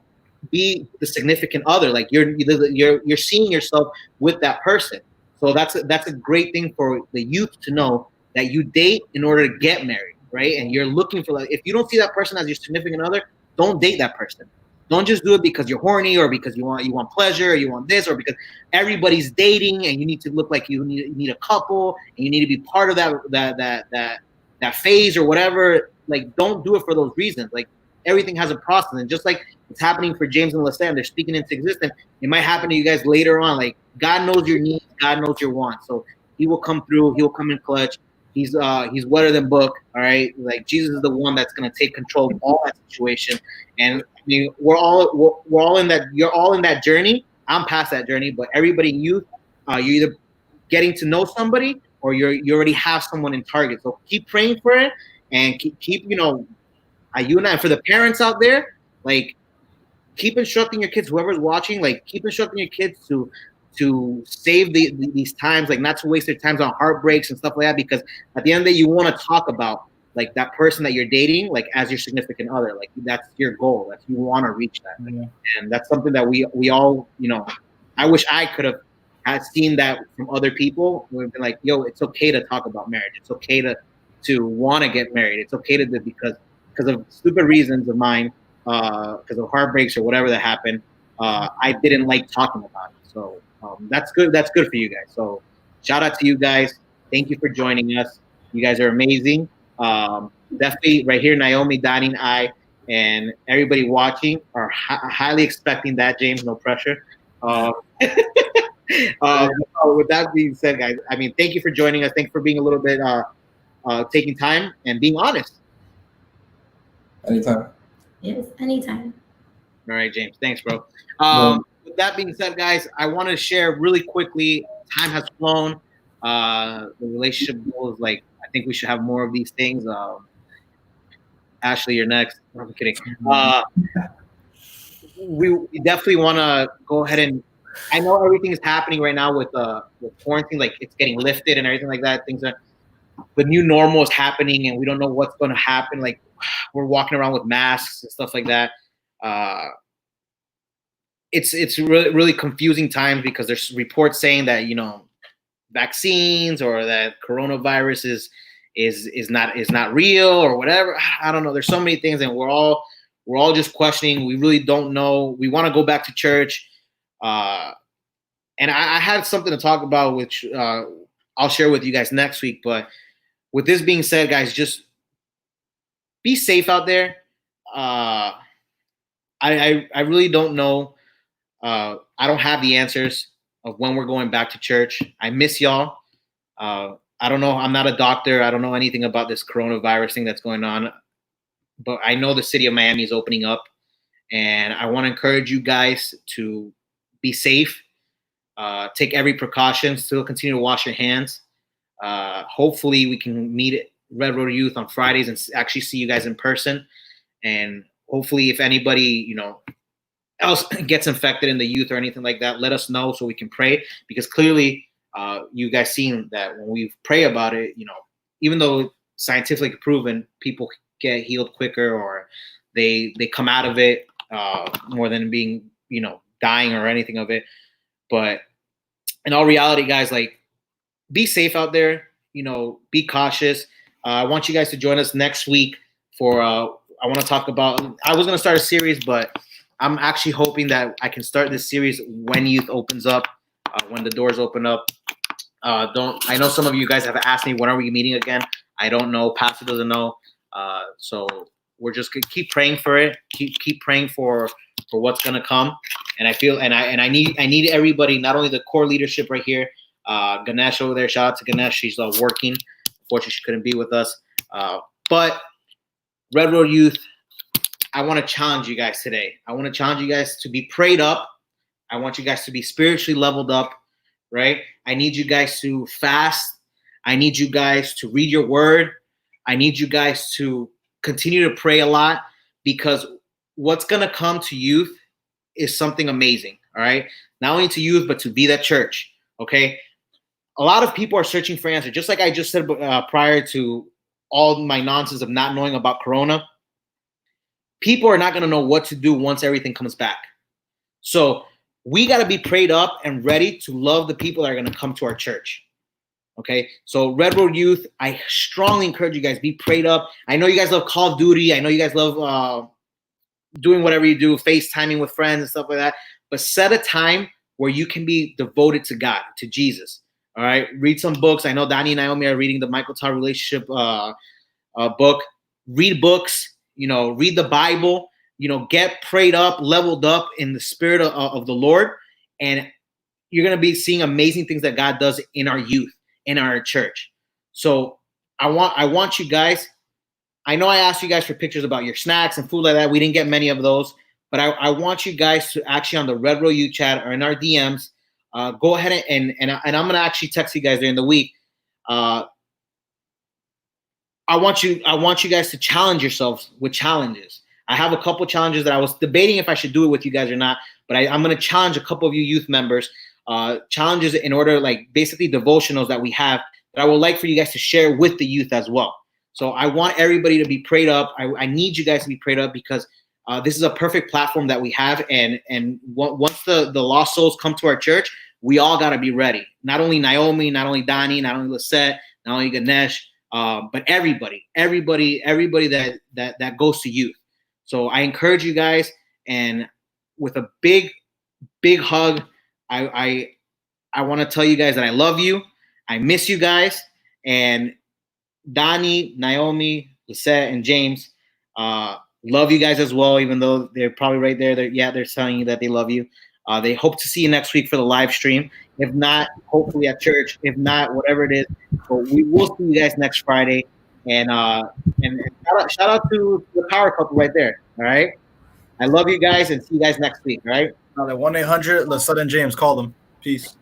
be the significant other. Like you're seeing yourself with that person. So that's a great thing for the youth to know, that you date in order to get married, right? And you're looking for, like, if you don't see that person as your significant other, don't date that person. Don't just do it because you're horny or because you want pleasure or you want this or because everybody's dating and you need to look like you need a couple and you need to be part of that phase or whatever. Like, don't do it for those reasons. Like, everything has a process, and just like it's happening for James and Lisset, they're speaking into existence. It might happen to you guys later on. Like, God knows your needs, God knows your wants, so He will come through. He will come in clutch. He's wetter than book. All right, like Jesus is the one that's gonna take control of all that situation. And I mean, we're all in that. You're all in that journey. I'm past that journey, but everybody in youth, you're either getting to know somebody or you already have someone in target. So keep praying for it and keep you and I, for the parents out there, like, keep instructing your kids, whoever's watching, like, keep instructing your kids to save these times, like, not to waste their times on heartbreaks and stuff like that, because at the end of the day, you want to talk about, like, that person that you're dating, like, as your significant other. Like, that's your goal. That's, you want to reach that. Like, and that's something that we all, I wish I could have had seen that from other people. We've been like, yo, it's okay to talk about marriage. It's okay to want to get married. It's okay to do, because of stupid reasons of mine, because of heartbreaks or whatever that happened, I didn't like talking about it. So that's good. That's good for you guys. So shout out to you guys. Thank you for joining us. You guys are amazing. Definitely right here, Naomi, Dany, and I, and everybody watching are highly expecting that, James. No pressure. With that being said, guys, I mean, thank you for joining us. Thank you for being a little bit, taking time and being honest. Anytime. Yes, anytime. All right, James. Thanks, bro. With that being said, guys, I want to share really quickly. Time has flown. The relationship goals, like, I think we should have more of these things. Ashley, you're next. No, I'm kidding. We definitely want to go ahead and, I know everything is happening right now with quarantine, like it's getting lifted and everything like that. The new normal is happening, and we don't know what's going to happen. Like, we're walking around with masks and stuff like that. It's really, really confusing times, because there's reports saying that, vaccines or that coronavirus is not real or whatever. I don't know. There's so many things, and we're all just questioning. We really don't know. We want to go back to church. And I had something to talk about, which I'll share with you guys next week. But with this being said, guys, just be safe out there. I really don't know. I don't have the answers of when we're going back to church. I miss y'all. I don't know. I'm not a doctor. I don't know anything about this coronavirus thing that's going on, but I know the city of Miami is opening up, and I want to encourage you guys to be safe, take every precaution, still continue to wash your hands. Hopefully we can meet at Red Road Youth on Fridays and actually see you guys in person. And hopefully if anybody, else gets infected in the youth or anything like that, let us know so we can pray, because clearly you guys seen that when we pray about it, even though scientifically proven, people get healed quicker, or they come out of it more than being, dying or anything of it. But in all reality, guys, like, be safe out there, be cautious. I want you guys to join us next week for, I want to talk about, I was going to start a series, but I'm actually hoping that I can start this series when youth opens up, when the doors open up. I know some of you guys have asked me, when are we meeting again? I don't know. Pastor doesn't know. So we're just gonna keep praying for it. Keep praying for what's gonna come. And I feel, and I need everybody, not only the core leadership right here, Ganesh over there. Shout out to Ganesh. She's working. Unfortunately, she couldn't be with us. But Red Road Youth, I want to challenge you guys today. I want to challenge you guys to be prayed up. I want you guys to be spiritually leveled up, right? I need you guys to fast. I need you guys to read your word. I need you guys to continue to pray a lot, because what's going to come to youth is something amazing, all right? Not only to youth, but to be that church, okay? A lot of people are searching for answers. Just like I just said prior to all my nonsense of not knowing about Corona, people are not going to know what to do once everything comes back. So we got to be prayed up and ready to love the people that are going to come to our church. Okay, so Red Road Youth, I strongly encourage you guys, be prayed up. I know you guys love Call of Duty. I know you guys love doing whatever you do, FaceTiming with friends and stuff like that. But set a time where you can be devoted to God, to Jesus. All right, read some books. I know Dany and Naomi are reading the Michael Todd relationship book. Read books. Read the Bible. Get prayed up, leveled up in the spirit of the Lord, and you're gonna be seeing amazing things that God does in our youth, in our church. So I want you guys. I know I asked you guys for pictures about your snacks and food like that. We didn't get many of those, but I want you guys to actually, on the Red Road Youth chat or in our DMs, go ahead and I'm gonna actually text you guys during the week. I want you guys to challenge yourselves with challenges. I have a couple challenges that I was debating if I should do it with you guys or not, but I'm going to challenge a couple of you youth members, challenges in order, like basically devotionals that we have that I would like for you guys to share with the youth as well. So I want everybody to be prayed up. I need you guys to be prayed up, because this is a perfect platform that we have. And once the lost souls come to our church, we all got to be ready. Not only Naomi, not only Dany, not only Lisset, not only Ganesh, but everybody that goes to youth. So I encourage you guys, and with a big hug, I want to tell you guys that I love you. I miss you guys. And Dany, Naomi, Lisset, and James love you guys as well, even though they're probably right there. They're telling you that they love you. They hope to see you next week for the live stream. If not, hopefully at church. If not, whatever it is. But we will see you guys next Friday. And shout out to the power couple right there. All right. I love you guys, and see you guys next week. All right. 1-800 Lisset and James. Call them. Peace.